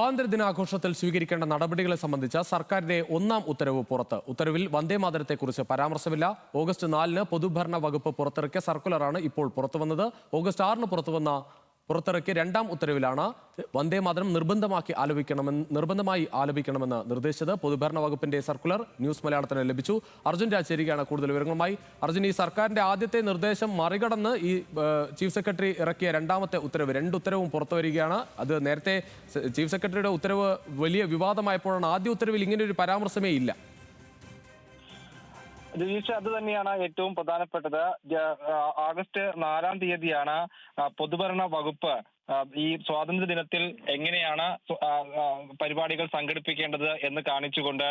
സ്വാതന്ത്ര്യദിനാഘോഷത്തിൽ സ്വീകരിക്കേണ്ട നടപടികളെ സംബന്ധിച്ച സർക്കാരിന്റെ ഒന്നാം ഉത്തരവ് പുറത്ത്. ഉത്തരവിൽ വന്ദേമാതരത്തെക്കുറിച്ച് പരാമർശമില്ല. ഓഗസ്റ്റ് 4-ന് പൊതുഭരണ വകുപ്പ് പുറത്തിറക്കിയ സർക്കുലറാണ് ഇപ്പോൾ പുറത്തുവന്നത്. ഓഗസ്റ്റ് 6-ന് പുറത്തിറക്കിയ രണ്ടാം ഉത്തരവിലാണ് വന്ദേമാതരം നിർബന്ധമായി ആലപിക്കണമെന്ന് നിർദ്ദേശിച്ചത്. പൊതുഭരണ വകുപ്പിന്റെ സർക്കുലർ ന്യൂസ് മലയാളത്തിന് ലഭിച്ചു. അർജുൻ രാജ് ചേരുകയാണ് കൂടുതൽ വിവരങ്ങളുമായി. അർജുൻ, ഈ സർക്കാരിന്റെ ആദ്യത്തെ നിർദ്ദേശം മറികടന്ന് ഈ ചീഫ് സെക്രട്ടറി ഇറക്കിയ രണ്ടാമത്തെ ഉത്തരവ്, രണ്ട് ഉത്തരവും പുറത്തു വരികയാണ്. അത് നേരത്തെ ചീഫ് സെക്രട്ടറിയുടെ ഉത്തരവ് വലിയ വിവാദമായപ്പോഴാണ് ആദ്യ ഉത്തരവിൽ ഇങ്ങനെ ഒരു പരാമർശമേ ഇല്ല. രതീഷ്, അത് തന്നെയാണ് ഏറ്റവും പ്രധാനപ്പെട്ടത്. ആഗസ്റ്റ് 4-ാം തീയതിയാണ് പൊതുഭരണ വകുപ്പ് ഈ സ്വാതന്ത്ര്യ ദിനത്തിൽ എങ്ങനെയാണ് പരിപാടികൾ സംഘടിപ്പിക്കേണ്ടത് എന്ന് കാണിച്ചുകൊണ്ട്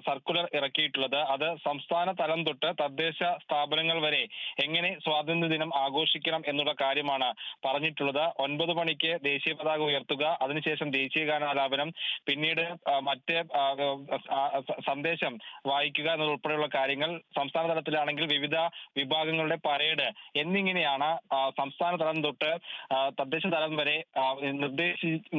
സർക്കുലർ ഇറക്കിയിട്ടുള്ളത്. അത് സംസ്ഥാന തലം തൊട്ട് തദ്ദേശ സ്ഥാപനങ്ങൾ വരെ എങ്ങനെ സ്വാതന്ത്ര്യ ദിനം ആഘോഷിക്കണം എന്നുള്ള കാര്യമാണ് പറഞ്ഞിട്ടുള്ളത്. 9 മണിക്ക് ദേശീയ പതാക ഉയർത്തുക, അതിനുശേഷം ദേശീയ ഗാനാലാപനം, പിന്നീട് മറ്റ് സന്ദേശം വായിക്കുക എന്നതുൾപ്പെടെയുള്ള കാര്യങ്ങൾ, സംസ്ഥാന തലത്തിലാണെങ്കിൽ വിവിധ വിഭാഗങ്ങളുടെ പരേഡ് എന്നിങ്ങനെയാണ് സംസ്ഥാന തലം തൊട്ട് തദ്ദേശ തലം വരെ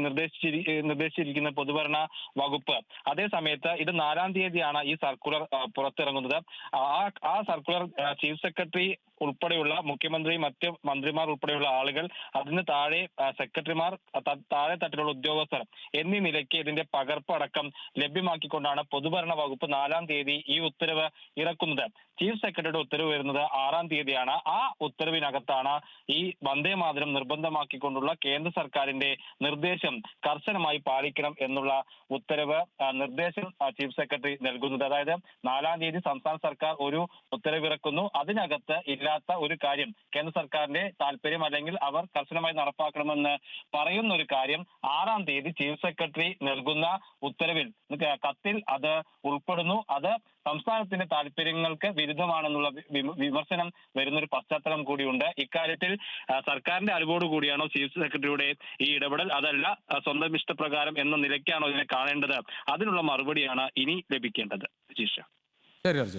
നിർദ്ദേശിച്ചിരിക്കുന്ന പൊതുഭരണ വകുപ്പ്. അതേ സമയത്ത് ഇത് 4-ാം തീയതിയാണ് ഈ സർക്കുലർ പുറത്തിറങ്ങുന്നത്. ആ സർക്കുലർ ചീഫ് സെക്രട്ടറി ഉൾപ്പെടെയുള്ള മുഖ്യമന്ത്രി, മറ്റ് മന്ത്രിമാർ ഉൾപ്പെടെയുള്ള ആളുകൾ, അതിന് താഴെ സെക്രട്ടറിമാർ, താഴെ തട്ടിലുള്ള ഉദ്യോഗസ്ഥർ എന്നീ നിലയ്ക്ക് ഇതിന്റെ പകർപ്പടക്കം ലഭ്യമാക്കിക്കൊണ്ടാണ് പൊതുഭരണ വകുപ്പ് 4-ാം തീയതി ഈ ഉത്തരവ് ഇറക്കുന്നത്. ചീഫ് സെക്രട്ടറിയുടെ ഉത്തരവ് വരുന്നത് 6-ാം തീയതിയാണ്. ആ ഉത്തരവിനകത്താണ് ഈ വന്ദേമാതരം നിർബന്ധമാക്കിക്കൊണ്ടുള്ള കേന്ദ്ര സർക്കാരിന്റെ നിർദ്ദേശം കർശനമായി പാലിക്കണം എന്നുള്ള ഉത്തരവ് നിർദ്ദേശം ചീഫ് സെക്രട്ടറി നൽകുന്നത്. അതായത് 4-ാം തീയതി സംസ്ഥാന സർക്കാർ ഒരു ഉത്തരവിറക്കുന്നു. അതിനകത്ത് ഇല്ലാത്ത ഒരു കാര്യം, കേന്ദ്ര സർക്കാരിന്റെ താല്പര്യം അല്ലെങ്കിൽ അവർ കർശനമായി നടപ്പാക്കണമെന്ന് പറയുന്ന ഒരു കാര്യം 6-ാം തീയതി ചീഫ് സെക്രട്ടറി നൽകുന്ന ഉത്തരവിൽ, കത്തിൽ അത് ഉൾപ്പെടുന്നു. അത് സംസ്ഥാനത്തിന്റെ താല്പര്യങ്ങൾക്ക് വിരുദ്ധമാണെന്നുള്ള വിമർശനം വരുന്നൊരു പശ്ചാത്തലം കൂടിയുണ്ട്. ഇക്കാര്യത്തിൽ സർക്കാരിന്റെ അറിവോടുകൂടിയാണോ ചീഫ് സെക്രട്ടറിയുടെ ഈ ഇടപെടൽ, അതല്ല സ്വന്തം ഇഷ്ടപ്രകാരം എന്ന നിലയ്ക്കാണോ ഇതിനെ കാണേണ്ടത്? അതിനുള്ള മറുപടിയാണ് ഇനി ലഭിക്കേണ്ടത്. ശരി അർജുൻ.